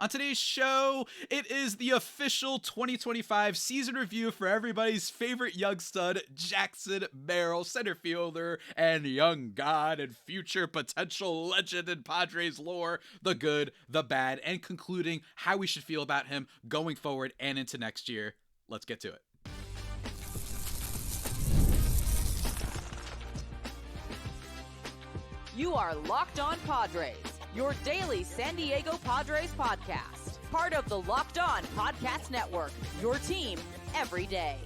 On today's show, it is the official 2025 season review for everybody's favorite young stud, Jackson Merrill, center fielder and young god and future potential legend in Padres lore, the good, the bad, and concluding how we should feel about him going forward and into next year. Let's get to it. You are Locked On Padres, your daily San Diego Padres podcast. Part of the Locked On Podcast Network, your team every day.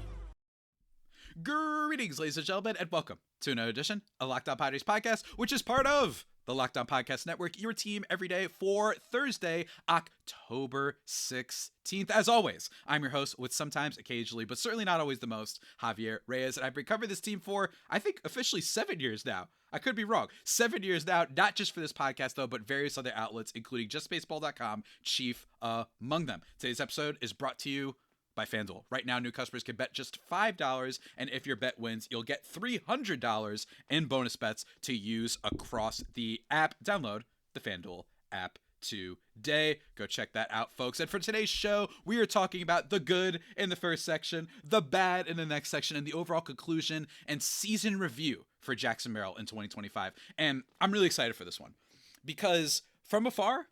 Greetings, ladies and gentlemen, and welcome to another edition of Locked On Padres podcast, which is part of the Locked On Podcast Network, your team every day for Thursday, October 16th. As always, I'm your host with sometimes, occasionally, but certainly not always the most, Javier Reyes, and I've been covering this team for, I think, officially 7 years now. I could be wrong. 7 years now, not just for this podcast, though, but various other outlets, including justbaseball.com, chief among them. Today's episode is brought to you by FanDuel. Right now, new customers can bet just $5, and if your bet wins, you'll get $300 in bonus bets to use across the app. Download the FanDuel app today. Go check that out, folks. And for today's show, we are talking about the good in the first section, the bad in the next section, and the overall conclusion and season review for Jackson Merrill in 2025. And I'm really excited for this one because from afar,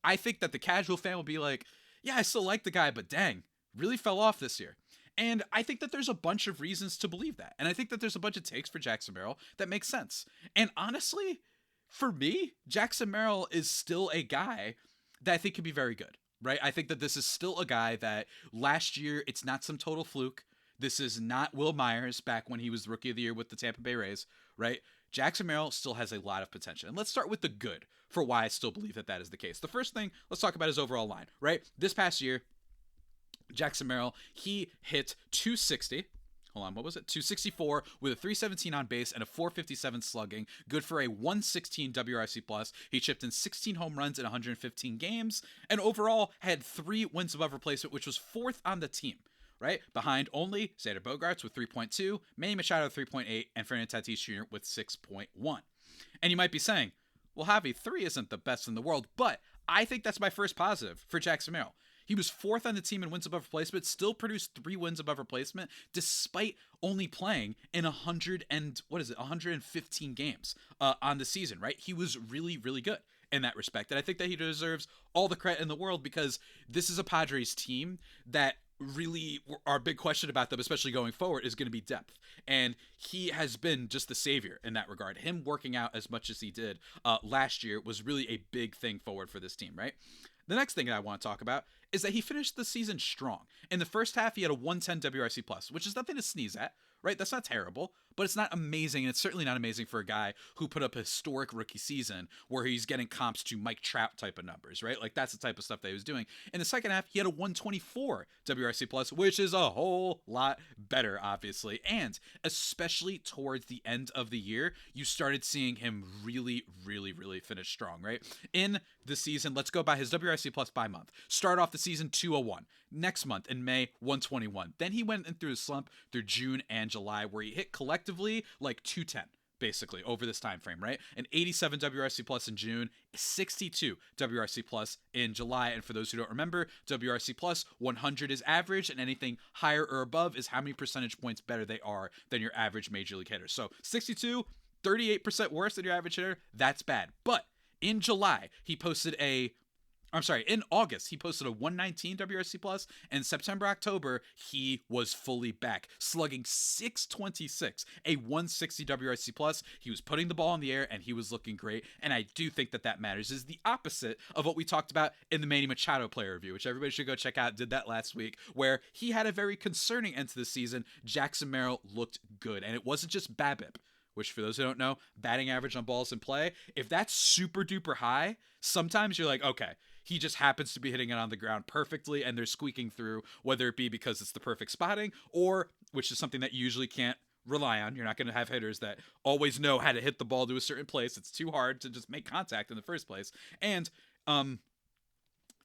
I think that the casual fan will be like, yeah, I still like the guy, but dang, really fell off this year. And I think that there's a bunch of reasons to believe that. And I think that there's a bunch of takes for Jackson Merrill that make sense. And honestly, for me, Jackson Merrill is still a guy that I think can be very good, right? I think that this is still a guy that last year, it's not some total fluke. This is not Will Myers back when he was Rookie of the Year with the Tampa Bay Rays, right? Jackson Merrill still has a lot of potential. And let's start with the good for why I still believe that that is the case. The first thing, let's talk about his overall line, right? This past year, Jackson Merrill, he hit 260. Hold on, what was it? 264 with a 317 on base and a 457 slugging. Good for a 116 WRC plus. He chipped in 16 home runs in 115 games and overall had 3 wins above replacement, which was 4th on the team, right? Behind only Xander Bogaerts with 3.2, Manny Machado 3.8, and Fernando Tatis Jr. with 6.1. And you might be saying, well, Javi, 3 isn't the best in the world, but I think that's my first positive for Jackson Merrill. He was 4th on the team in wins above replacement, still produced 3 wins above replacement, despite only playing in 115 games on the season, right? He was really, really good in that respect. And I think that he deserves all the credit in the world because this is a Padres team that really our big question about them, especially going forward, is going to be depth. And he has been just the savior in that regard. Him working out as much as he did last year was really a big thing forward for this team, right? The next thing that I want to talk about is that he finished the season strong. In the first half, he had a 110 WRC plus, which is nothing to sneeze at, right? That's not terrible, but it's not amazing, and it's certainly not amazing for a guy who put up a historic rookie season where he's getting comps to Mike Trout type of numbers, right? Like, that's the type of stuff that he was doing. In the second half, he had a 124 WRC plus, which is a whole lot better, obviously, and especially towards the end of the year, you started seeing him really, really, really finish strong, right? In the season, let's go by his WRC plus by month. Start off the season 201. Next month in May, 121. Then he went through a slump through June and July where he hit collectively like 210 basically over this time frame, right? An 87 WRC plus in June, 62 WRC plus in July. And for those who don't remember, WRC plus 100 is average, and anything higher or above is how many percentage points better they are than your average major league hitter. So 62, 38% worse than your average hitter, that's bad. But in July, in August, he posted a 119 WRC plus, and September, October, he was fully back, slugging 626, a 160 WRC plus. He was putting the ball in the air, and he was looking great, and I do think that that matters. Is the opposite of what we talked about in the Manny Machado player review, which everybody should go check out. Did that last week, where he had a very concerning end to the season. Jackson Merrill looked good, and it wasn't just BABIP, which for those who don't know, batting average on balls in play. If that's super duper high, sometimes you're like, okay, he just happens to be hitting it on the ground perfectly and they're squeaking through, whether it be because it's the perfect spotting or, which is something that you usually can't rely on. You're not going to have hitters that always know how to hit the ball to a certain place. It's too hard to just make contact in the first place. And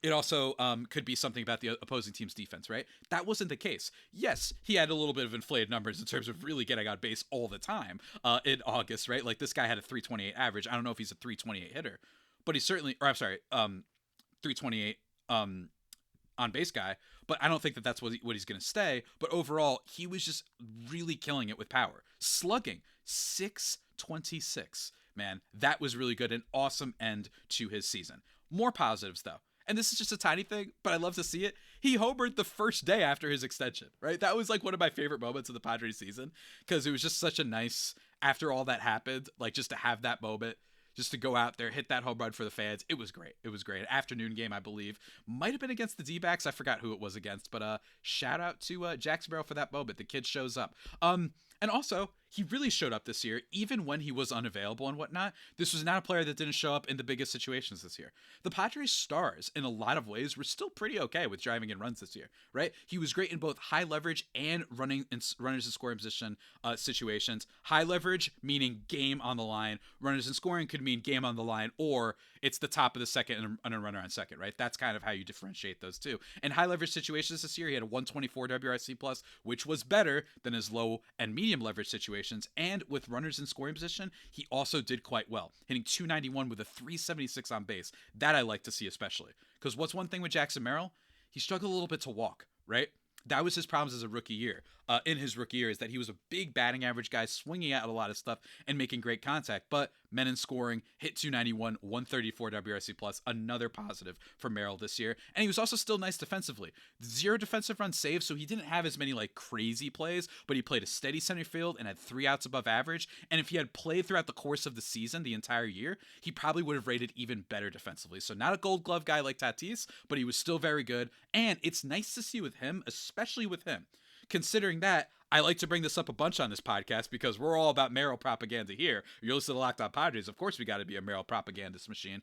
it also could be something about the opposing team's defense, right? That wasn't the case. Yes, he had a little bit of inflated numbers in terms of really getting on base all the time in August, right? Like, this guy had a 328 average. I don't know if he's a 328 hitter, but he's certainly, 328 on base guy, but I don't think that that's what he's going to stay. But overall, he was just really killing it with power. Slugging, 626. Man, that was really good. An awesome end to his season. More positives, though. And this is just a tiny thing, but I love to see it. He homered the first day after his extension, right? That was like one of my favorite moments of the Padres season, because it was just such a nice, after all that happened, like just to have that moment, just to go out there, hit that home run for the fans. It was great. It was great. An afternoon game, I believe. Might have been against the D-backs. I forgot who it was against, but shout out to Jackson Merrill for that moment. The kid shows up. And also, he really showed up this year, even when he was unavailable and whatnot. This was not a player that didn't show up in the biggest situations this year. The Padres' stars, in a lot of ways, were still pretty okay with driving in runs this year, right? He was great in both high leverage and runners in scoring position situations. High leverage, meaning game on the line. Runners in scoring could mean game on the line, or it's the top of the second and a runner on second, right? That's kind of how you differentiate those two. In high leverage situations this year, he had a 124 WRC+, which was better than his low and medium leverage situations. And with runners in scoring position, he also did quite well, hitting 291 with a 376 on base. That I like to see especially, because what's one thing with Jackson Merrill? He struggled a little bit to walk, right? That was his problems as a rookie year. In his rookie year, is that he was a big batting average guy, swinging at a lot of stuff and making great contact. But men in scoring, hit 291, 134 WRC+, another positive for Merrill this year. And he was also still nice defensively. 0 defensive run saves, so he didn't have as many like crazy plays, but he played a steady center field and had 3 outs above average. And if he had played throughout the course of the season, the entire year, he probably would have rated even better defensively. So not a gold glove guy like Tatis, but he was still very good. And it's nice to see with him, especially with him, considering that I like to bring this up a bunch on this podcast because we're all about Merrill propaganda here. You're listening to Locked On Padres. Of course, we got to be a Merrill propagandist machine.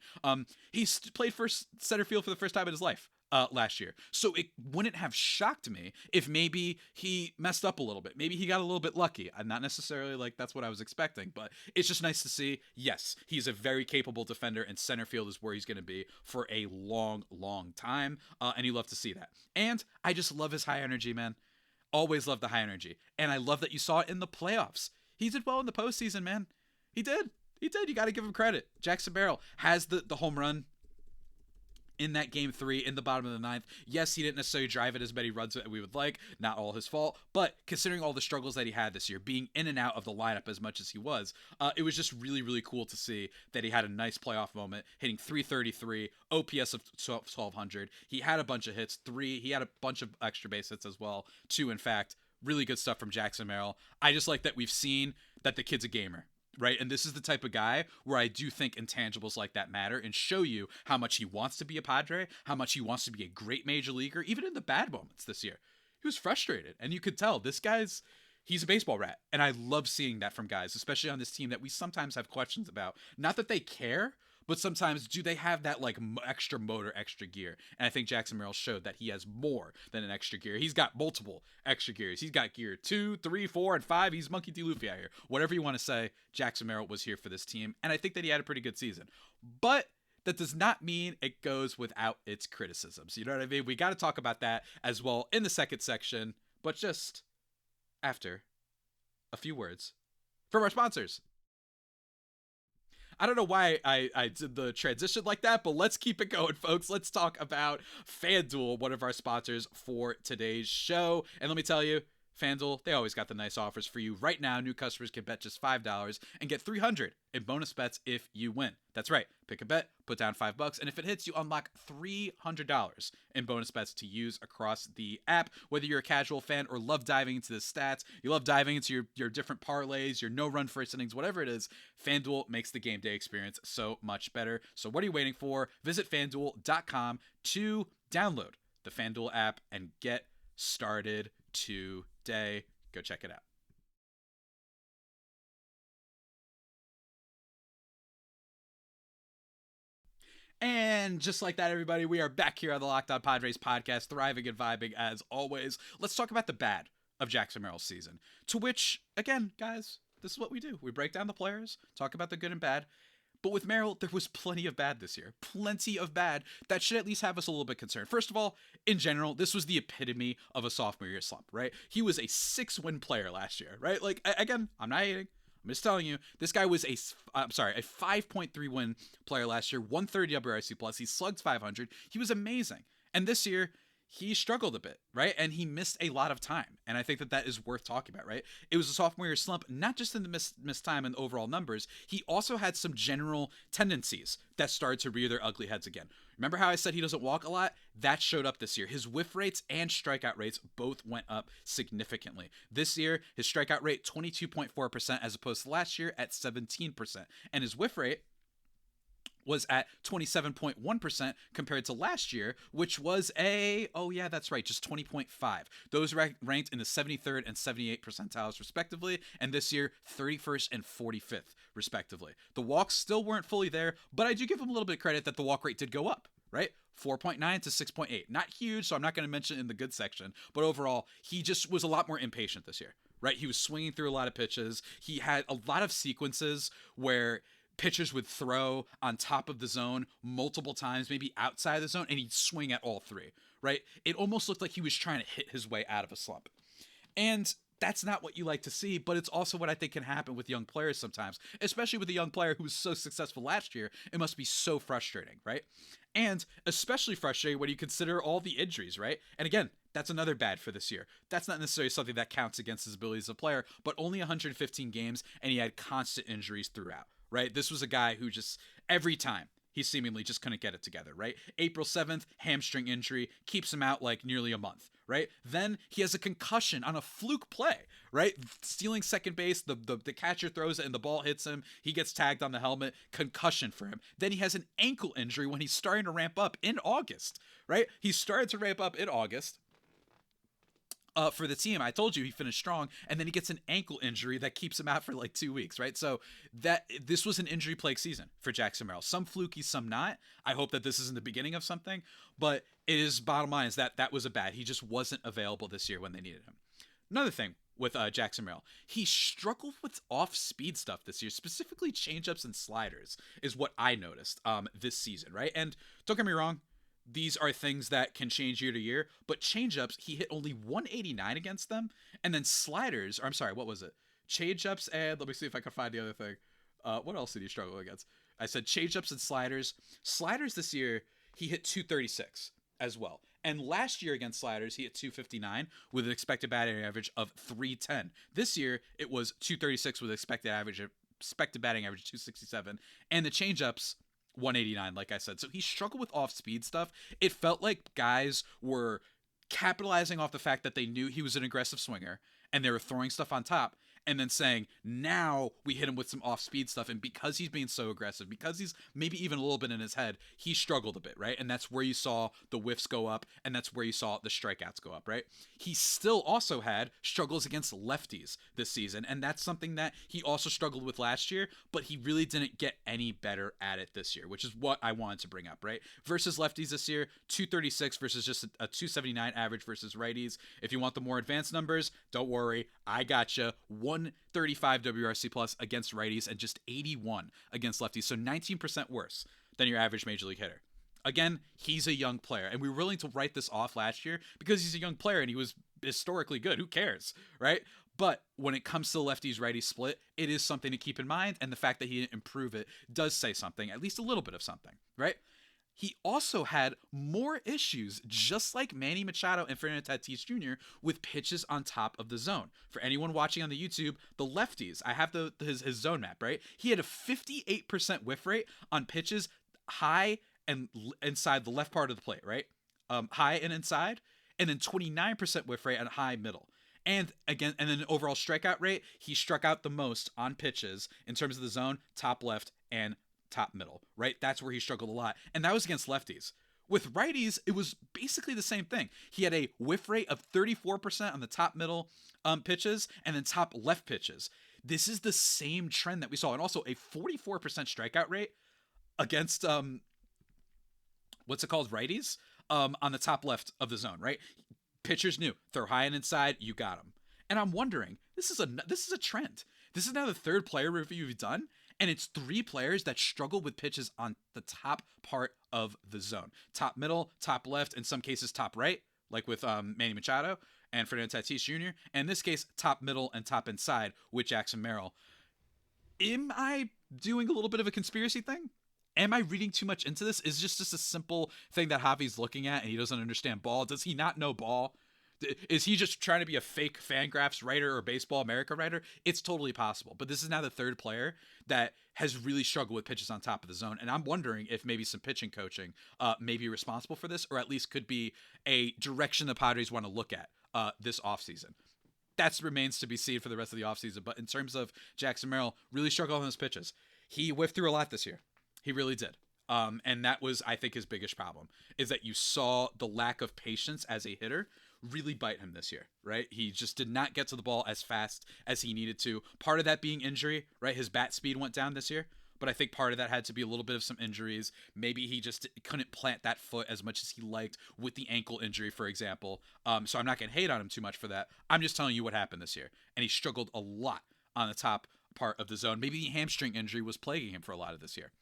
He's played first center field for the first time in his life last year. So it wouldn't have shocked me if maybe he messed up a little bit. Maybe he got a little bit lucky. I'm not necessarily like that's what I was expecting, but it's just nice to see. Yes, he's a very capable defender, and center field is where he's going to be for a long, long time. And you love to see that. And I just love his high energy, man. Always love the high energy. And I love that you saw it in the playoffs. He did well in the postseason, man. He did. You got to give him credit. Jackson Merrill has the home run in that game 3 in the bottom of the 9th. Yes, he didn't necessarily drive it as many runs as we would like. Not all his fault. But considering all the struggles that he had this year, being in and out of the lineup as much as he was, it was just really, really cool to see that he had a nice playoff moment, hitting 333, OPS of 1200. He had a bunch of hits, 3. He had a bunch of extra base hits as well, 2 in fact. Really good stuff from Jackson Merrill. I just like that we've seen that the kid's a gamer. Right. And this is the type of guy where I do think intangibles like that matter and show you how much he wants to be a Padre, how much he wants to be a great major leaguer, even in the bad moments this year. He was frustrated. And you could tell he's a baseball rat. And I love seeing that from guys, especially on this team that we sometimes have questions about. Not that they care, but sometimes do they have that like extra motor, extra gear? And I think Jackson Merrill showed that he has more than an extra gear. He's got multiple extra gears. He's got gear 2, 3, 4, and 5. He's Monkey D. Luffy out here. Whatever you want to say, Jackson Merrill was here for this team. And I think that he had a pretty good season. But that does not mean it goes without its criticisms. You know what I mean? We got to talk about that as well in the second section, but just after a few words from our sponsors. I don't know why I did the transition like that, but let's keep it going, folks. Let's talk about FanDuel, one of our sponsors for today's show. And let me tell you, FanDuel, they always got the nice offers for you. Right now, new customers can bet just $5 and get $300 in bonus bets if you win. That's right. Pick a bet, put down $5, and if it hits, you unlock $300 in bonus bets to use across the app. Whether you're a casual fan or love diving into the stats, you love diving into your different parlays, your no-run first innings, whatever it is, FanDuel makes the game day experience so much better. So what are you waiting for? Visit FanDuel.com to download the FanDuel app and get started today. Go check it out. And just like that, everybody, we are back here on the Locked On Padres podcast, thriving and vibing as always. Let's talk about the bad of Jackson Merrill's season, to which, again, guys, this is what we do. We break down the players, talk about the good and bad. But with Merrill, there was plenty of bad this year. Plenty of bad that should at least have us a little bit concerned. First of all, in general, this was the epitome of a sophomore year slump, right? He was a 6-win player last year, right? Like, again, I'm not hating. I'm just telling you, this guy was a 5.3 win player last year, 130 WRC plus. He slugged 500. He was amazing. And this year, he struggled a bit, right? And he missed a lot of time. And I think that is worth talking about, right? It was a sophomore year slump, not just in the missed time and overall numbers. He also had some general tendencies that started to rear their ugly heads again. Remember how I said he doesn't walk a lot? That showed up this year. His whiff rates and strikeout rates both went up significantly. This year, his strikeout rate 22.4% as opposed to last year at 17%. And his whiff rate was at 27.1% compared to last year, which was just 20.5. Those ranked in the 73rd and 78th percentiles respectively, and this year 31st and 45th respectively. The walks still weren't fully there, but I do give him a little bit of credit that the walk rate did go up, right? 4.9 to 6.8. Not huge, so I'm not going to mention it in the good section, but overall, he just was a lot more impatient this year, right? He was swinging through a lot of pitches. He had a lot of sequences where pitchers would throw on top of the zone multiple times, maybe outside the zone, and he'd swing at all three, right? It almost looked like he was trying to hit his way out of a slump. And that's not what you like to see, but it's also what I think can happen with young players sometimes, especially with a young player who was so successful last year. It must be so frustrating, right? And especially frustrating when you consider all the injuries, right? And again, that's another bad for this year. That's not necessarily something that counts against his ability as a player, but only 115 games, and he had constant injuries throughout. Right? This was a guy who just, every time, he seemingly just couldn't get it together, right? April 7th, hamstring injury, keeps him out like nearly a month, right? Then he has a concussion on a fluke play, right? Stealing second base, the catcher throws it and the ball hits him. He gets tagged on the helmet, concussion for him. Then he has an ankle injury when he's starting to ramp up in August, right? He started to ramp up in August. For the team, I told you he finished strong, and then he gets an ankle injury that keeps him out for like 2 weeks, right? So this was an injury-plagued season for Jackson Merrill. Some fluky, some not. I hope that this isn't the beginning of something, but it is, bottom line is that was a bad. He just wasn't available this year when they needed him. Another thing with Jackson Merrill, he struggled with off-speed stuff this year, specifically changeups and sliders is what I noticed this season, right? And don't get me wrong, these are things that can change year to year, but changeups, he hit only 189 against them. And then sliders, or I'm sorry, what was it? Changeups and, let me see if I can find the other thing. What else did he struggle against? I said changeups and sliders. Sliders this year, he hit 236 as well. And last year against sliders, he hit 259 with an expected batting average of 310. This year, it was 236 with expected batting average 267. And the changeups, 189, like I said. So he struggled with off-speed stuff. It felt like guys were capitalizing off the fact that they knew he was an aggressive swinger and they were throwing stuff on top and then saying, now we hit him with some off-speed stuff. And because he's being so aggressive, because he's maybe even a little bit in his head, he struggled a bit, right? And that's where you saw the whiffs go up, and that's where you saw the strikeouts go up, right? He still also had struggles against lefties this season, and that's something that he also struggled with last year, but he really didn't get any better at it this year, which is what I wanted to bring up, right? Versus lefties this year, 236 versus just a 279 average versus righties. If you want the more advanced numbers, don't worry, I got you. 135 WRC plus against righties and just 81 against lefties. So 19% worse than your average major league hitter. Again, he's a young player, and we were willing to write this off last year because he's a young player and he was historically good. Who cares, right? But when it comes to the lefties righty split, it is something to keep in mind, and the fact that he didn't improve it does say something, at least a little bit of something, right? He also had more issues, just like Manny Machado and Fernando Tatis Jr., with pitches on top of the zone. For anyone watching on the YouTube, the lefties, I have his zone map, right? He had a 58% whiff rate on pitches high and inside the left part of the plate, right? High and inside, and then 29% whiff rate on high middle. And again, and then overall strikeout rate, he struck out the most on pitches in terms of the zone, top left and top middle, right? That's where he struggled a lot. And that was against lefties. With righties, it was basically the same thing. He had a whiff rate of 34% on the top middle pitches and then top left pitches. This is the same trend that we saw. And also a 44% strikeout rate against, righties on the top left of the zone, right? Pitchers knew, throw high and inside, you got him. And I'm wondering, this is a trend. This is now the third player review we've done, and it's 3 players that struggle with pitches on the top part of the zone. Top middle, top left, in some cases top right, like with Manny Machado and Fernando Tatis Jr., and in this case, top middle and top inside with Jackson Merrill. Am I doing a little bit of a conspiracy thing? Am I reading too much into this? Is this just a simple thing that Javi's looking at and he doesn't understand ball? Does he not know ball? Is he just trying to be a fake Fangraphs writer or Baseball America writer? It's totally possible. But this is now the third player that has really struggled with pitches on top of the zone. And I'm wondering if maybe some pitching coaching may be responsible for this, or at least could be a direction the Padres want to look at this offseason. That remains to be seen for the rest of the offseason. But in terms of Jackson Merrill, really struggled on his pitches. He whiffed through a lot this year. He really did. And that was, I think, his biggest problem, is that you saw the lack of patience as a hitter really bite him this year, right? He just did not get to the ball as fast as he needed to. Part of that being injury, right? His bat speed went down this year, but I think part of that had to be a little bit of some injuries. Maybe he just couldn't plant that foot as much as he liked with the ankle injury, for example. So I'm not going to hate on him too much for that. I'm just telling you what happened this year. And he struggled a lot on the top part of the zone. Maybe the hamstring injury was plaguing him for a lot of this year.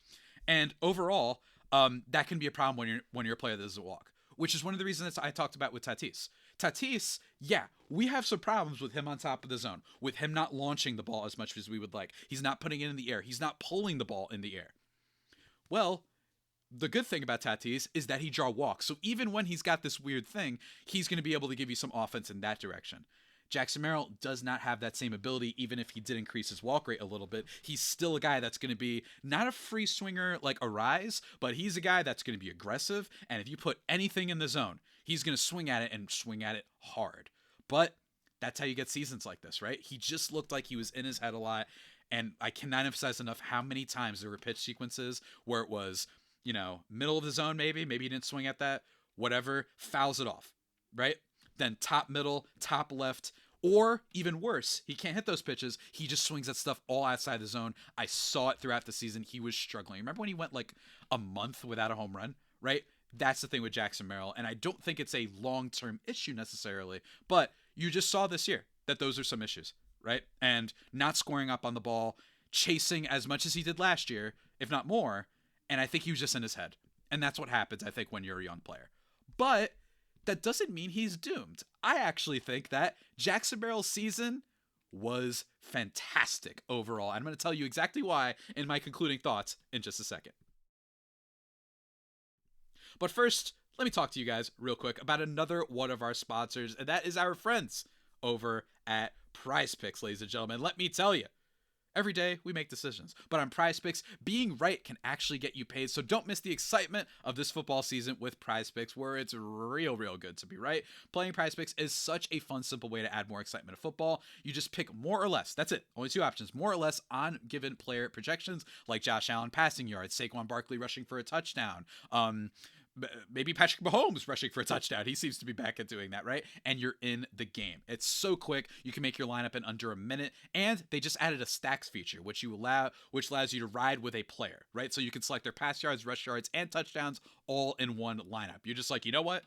And overall, that can be a problem when you're a player that doesn't walk, which is one of the reasons that I talked about with Tatis. Tatis, yeah, we have some problems with him on top of the zone, with him not launching the ball as much as we would like. He's not putting it in the air. He's not pulling the ball in the air. Well, the good thing about Tatis is that he draw walks. So even when he's got this weird thing, he's going to be able to give you some offense in that direction. Jackson Merrill does not have that same ability, even if he did increase his walk rate a little bit. He's still a guy that's going to be not a free swinger like Arise, but he's a guy that's going to be aggressive. And if you put anything in the zone, he's going to swing at it and swing at it hard. But that's how you get seasons like this, right? He just looked like he was in his head a lot. And I cannot emphasize enough how many times there were pitch sequences where it was, middle of the zone, maybe he didn't swing at that, whatever, fouls it off, right? Then top middle, top left, or even worse, he can't hit those pitches. He just swings at stuff all outside the zone. I saw it throughout the season. He was struggling. Remember when he went like a month without a home run, right? That's the thing with Jackson Merrill. And I don't think it's a long-term issue necessarily, but you just saw this year that those are some issues, right? And not scoring up on the ball, chasing as much as he did last year, if not more. And I think he was just in his head. And that's what happens, I think, when you're a young player. But that doesn't mean he's doomed. I actually think that Jackson Merrill's season was fantastic overall. I'm going to tell you exactly why in my concluding thoughts in just a second. But first, let me talk to you guys real quick about another one of our sponsors, and that is our friends over at PrizePicks, ladies and gentlemen. Let me tell you, every day we make decisions, but on PrizePicks, being right can actually get you paid. So don't miss the excitement of this football season with PrizePicks, where it's real good to be right. Playing PrizePicks is such a fun, simple way to add more excitement to football. You just pick more or less. That's it. Only two options. More or less on given player projections, like Josh Allen passing yards, Saquon Barkley rushing for a touchdown, maybe Patrick Mahomes rushing for a touchdown. He seems to be back at doing that, right? And you're in the game. It's so quick. You can make your lineup in under a minute. And they just added a stacks feature, which allows you to ride with a player, right? So you can select their pass yards, rush yards, and touchdowns all in one lineup. You're just like, you know what?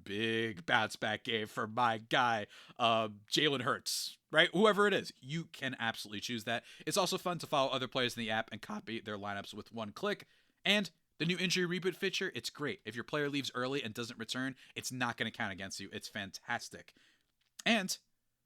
Big bounce back game for my guy, Jalen Hurts, right? Whoever it is, you can absolutely choose that. It's also fun to follow other players in the app and copy their lineups with one click. And the new injury reboot feature, it's great. If your player leaves early and doesn't return, it's not going to count against you. It's fantastic. And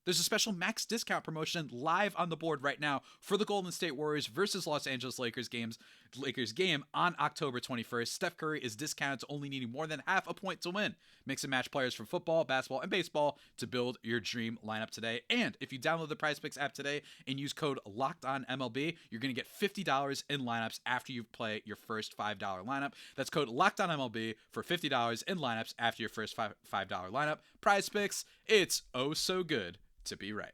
there's a special max discount promotion live on the board right now for the Golden State Warriors versus Los Angeles Lakers game on October 21st. Steph Curry is discounted to only needing more than half a point to win. Mix and match players from football, basketball, and baseball to build your dream lineup today. And if you download the PrizePicks app today and use code LOCKEDONMLB, you're going to get $50 in lineups after you play your first $5 lineup. That's code LOCKEDONMLB for $50 in lineups after your first $5 lineup. PrizePicks, it's oh so good to be right.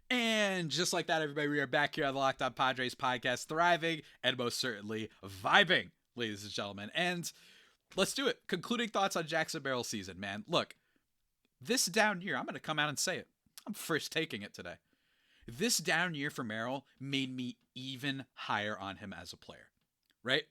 And just like that, everybody, we are back here on the Locked On Padres podcast, thriving and most certainly vibing, ladies and gentlemen. And let's do it. Concluding thoughts on Jackson Merrill's season, man. Look, this down year, I'm going to come out and say it. I'm first taking it today. This down year for Merrill made me even higher on him as a player, right?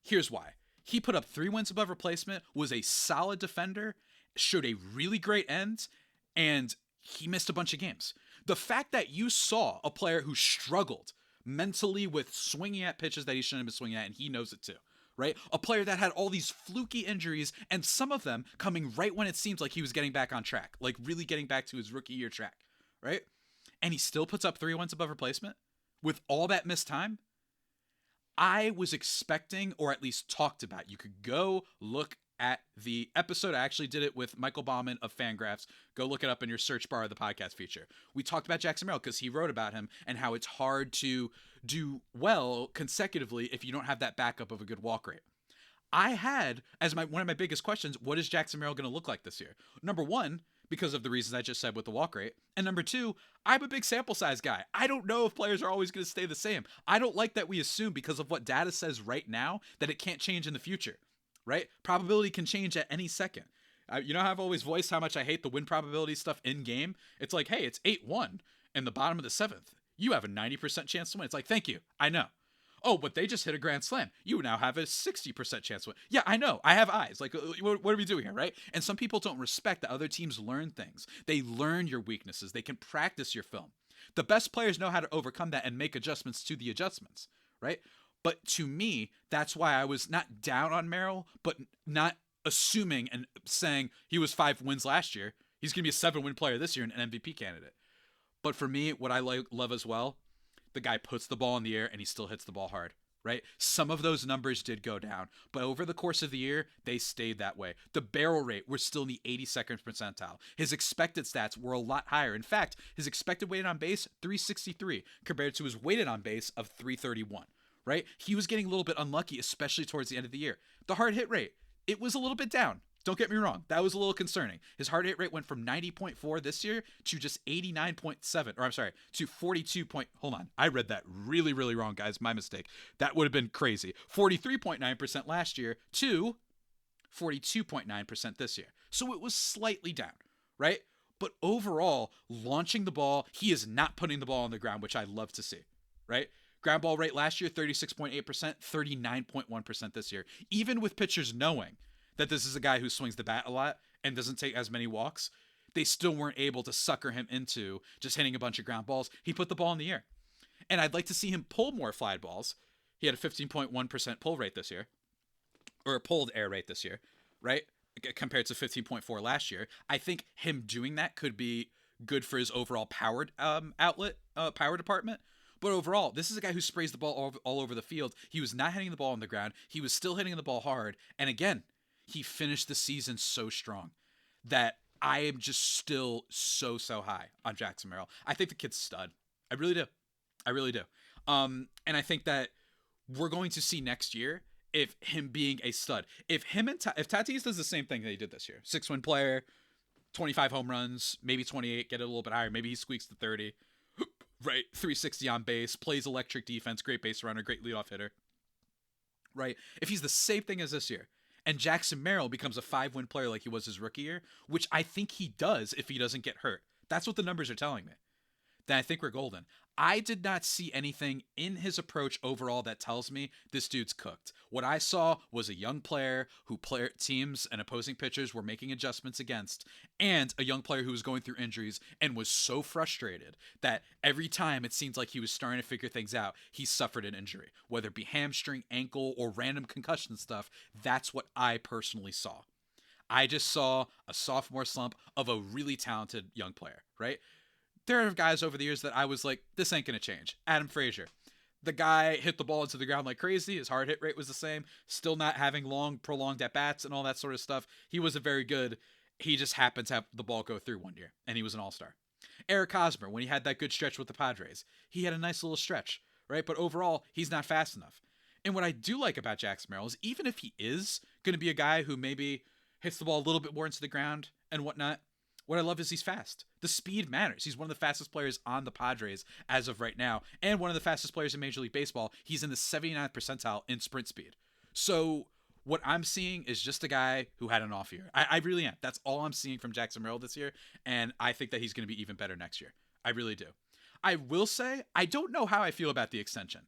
Here's why. He put up 3 wins above replacement, was a solid defender, showed a really great end, and he missed a bunch of games. The fact that you saw a player who struggled mentally with swinging at pitches that he shouldn't have been swinging at, and he knows it too, right? A player that had all these fluky injuries, and some of them coming right when it seemed like he was getting back on track, like really getting back to his rookie year track, right? And he still puts up 3 wins above replacement with all that missed time. I was expecting, or at least talked about, you could go look at the episode. I actually did it with Michael Bauman of Fangraphs. Go look it up in your search bar of the podcast feature. We talked about Jackson Merrill because he wrote about him and how it's hard to do well consecutively if you don't have that backup of a good walk rate. I had as one of my biggest questions, what is Jackson Merrill going to look like this year? Number one, because of the reasons I just said with the walk rate. And number two, I'm a big sample size guy. I don't know if players are always going to stay the same. I don't like that we assume because of what data says right now that it can't change in the future, right? Probability can change at any second. You know how I've always voiced how much I hate the win probability stuff in game? It's like, hey, it's 8-1 in the bottom of the 7th. You have a 90% chance to win. It's like, thank you. I know. Oh, but they just hit a grand slam. You now have a 60% chance to win. Yeah, I know. I have eyes. Like, what are we doing here, right? And some people don't respect that other teams learn things. They learn your weaknesses. They can practice your film. The best players know how to overcome that and make adjustments to the adjustments, right? But to me, that's why I was not down on Merrill, but not assuming and saying he was 5 wins last year. He's going to be a 7-win player this year and an MVP candidate. But for me, what I love as well, the guy puts the ball in the air and he still hits the ball hard, right? Some of those numbers did go down, but over the course of the year, they stayed that way. The barrel rate, we're still in the 82nd percentile. His expected stats were a lot higher. In fact, his expected weighted on base, 363, compared to his weighted on base of 331, right? He was getting a little bit unlucky, especially towards the end of the year. The hard hit rate, it was a little bit down. Don't get me wrong. That was a little concerning. His hard hit rate went from 90.4 this year to just 89.7, or I'm sorry, to 42 point, hold on. I read that really, really wrong, guys. My mistake. That would have been crazy. 43.9% last year to 42.9% this year. So it was slightly down, right? But overall, launching the ball, he is not putting the ball on the ground, which I love to see, right? Ground ball rate last year, 36.8%, 39.1% this year. Even with pitchers knowing that this is a guy who swings the bat a lot and doesn't take as many walks, they still weren't able to sucker him into just hitting a bunch of ground balls. He put the ball in the air. And I'd like to see him pull more fly balls. He had a 15.1% pull rate this year, or a pulled air rate this year, right? Compared to 15.4 last year. I think him doing that could be good for his overall powered power department. But overall, this is a guy who sprays the ball all over the field. He was not hitting the ball on the ground. He was still hitting the ball hard. And again, he finished the season so strong that I am just still so high on Jackson Merrill. I think the kid's a stud. I really do. I really do. And I think that we're going to see next year if him being a stud. If Tatis does the same thing that he did this year, 6-win player, 25 home runs, maybe 28, get it a little bit higher. Maybe he squeaks to 30, right? 360 on base, plays electric defense, great base runner, great leadoff hitter, right? If he's the same thing as this year, and Jackson Merrill becomes a 5-win player like he was his rookie year, which I think he does if he doesn't get hurt. That's what the numbers are telling me. Then I think we're golden. I did not see anything in his approach overall that tells me this dude's cooked. What I saw was a young player who teams and opposing pitchers were making adjustments against, and a young player who was going through injuries and was so frustrated that every time it seems like he was starting to figure things out, he suffered an injury, whether it be hamstring, ankle, or random concussion stuff. That's what I personally saw. I just saw a sophomore slump of a really talented young player, right? There are guys over the years that I was like, this ain't going to change. Adam Frazier. The guy hit the ball into the ground like crazy. His hard hit rate was the same. Still not having long, prolonged at-bats and all that sort of stuff. He wasn't very good. He just happened to have the ball go through one year, and he was an all-star. Eric Hosmer, when he had that good stretch with the Padres, he had a nice little stretch, right? But overall, he's not fast enough. And what I do like about Jackson Merrill is even if he is going to be a guy who maybe hits the ball a little bit more into the ground and whatnot, what I love is he's fast. The speed matters. He's one of the fastest players on the Padres as of right now, and one of the fastest players in Major League Baseball. He's in the 79th percentile in sprint speed. So what I'm seeing is just a guy who had an off year. I really am. That's all I'm seeing from Jackson Merrill this year, and I think that he's going to be even better next year. I really do. I will say, I don't know how I feel about the extension,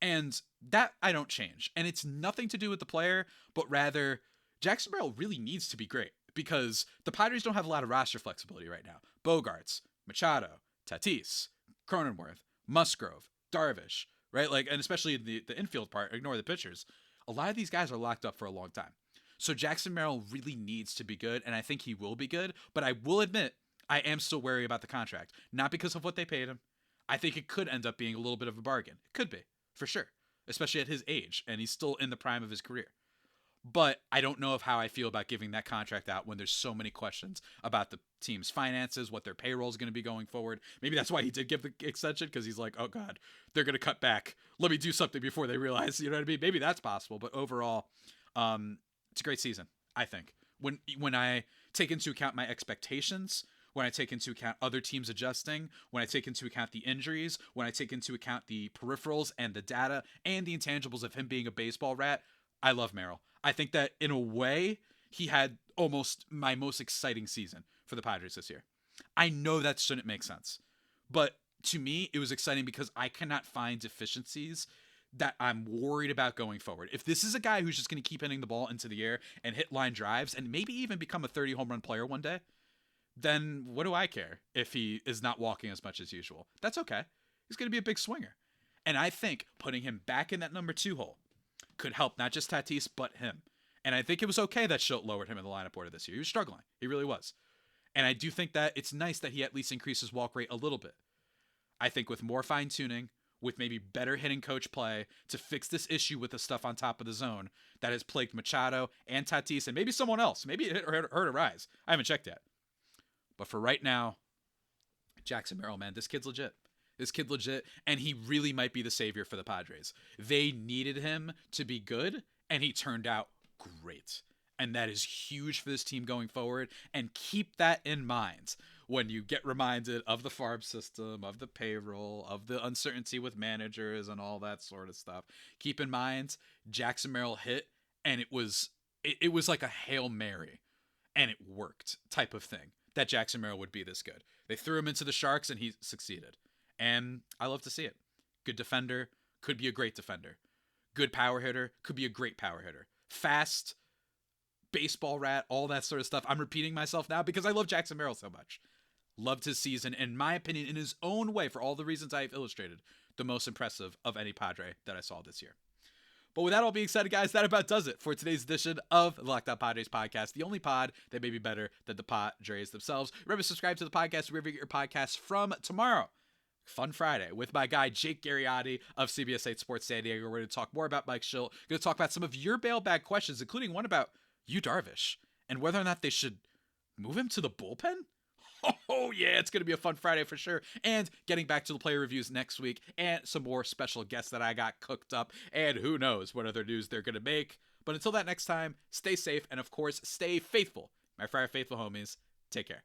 and that I don't change. And it's nothing to do with the player, but rather Jackson Merrill really needs to be great. Because the Padres don't have a lot of roster flexibility right now. Bogarts, Machado, Tatis, Cronenworth, Musgrove, Darvish, right? Like, and especially the infield part, ignore the pitchers. A lot of these guys are locked up for a long time. So Jackson Merrill really needs to be good, and I think he will be good. But I will admit, I am still wary about the contract. Not because of what they paid him. I think it could end up being a little bit of a bargain. It could be, for sure. Especially at his age, and he's still in the prime of his career. But I don't know of how I feel about giving that contract out when there's so many questions about the team's finances, what their payroll is going to be going forward. Maybe that's why he did give the extension, because he's like, oh God, they're going to cut back. Let me do something before they realize, you know what I mean? Maybe that's possible. But overall, it's a great season, I think. When I take into account my expectations, when I take into account other teams adjusting, when I take into account the injuries, when I take into account the peripherals and the data and the intangibles of him being a baseball rat, I love Merrill. I think that in a way, he had almost my most exciting season for the Padres this year. I know that shouldn't make sense, but to me, it was exciting because I cannot find deficiencies that I'm worried about going forward. If this is a guy who's just going to keep hitting the ball into the air and hit line drives and maybe even become a 30 home run player one day, then what do I care if he is not walking as much as usual? That's okay. He's going to be a big swinger. And I think putting him back in that number 2 hole could help not just Tatis, but him. And I think it was okay that Schilt lowered him in the lineup order this year. He was struggling. He really was. And I do think that it's nice that he at least increases walk rate a little bit. I think with more fine-tuning, with maybe better hitting coach play to fix this issue with the stuff on top of the zone that has plagued Machado and Tatis and maybe someone else. Maybe it hurt a rise. I haven't checked yet. But for right now, Jackson Merrill, man, this kid's legit. And he really might be the savior for the Padres. They needed him to be good, and he turned out great. And that is huge for this team going forward. And keep that in mind when you get reminded of the farm system, of the payroll, of the uncertainty with managers and all that sort of stuff. Keep in mind, Jackson Merrill hit, and it was like a Hail Mary, and it worked type of thing, that Jackson Merrill would be this good. They threw him into the Sharks, and he succeeded. And I love to see it. Good defender, could be a great defender. Good power hitter, could be a great power hitter. Fast, baseball rat, all that sort of stuff. I'm repeating myself now because I love Jackson Merrill so much. Loved his season, in my opinion, in his own way, for all the reasons I've illustrated, the most impressive of any Padre that I saw this year. But with that all being said, guys, that about does it for today's edition of the Locked On Padres podcast, the only pod that may be better than the Padres themselves. Remember to subscribe to the podcast wherever you get your podcasts from. Tomorrow, Fun Friday with my guy Jake Garriotti of CBS 8 Sports San Diego. We're going to talk more about Mike Schilt. We're going to talk about some of your mailbag questions, including one about Yu Darvish and whether or not they should move him to the bullpen. Oh yeah, it's going to be a fun Friday for sure. And getting back to the player reviews next week and some more special guests that I got cooked up. And who knows what other news they're going to make. But until that next time, stay safe and of course, stay faithful. My Friar Faithful homies, take care.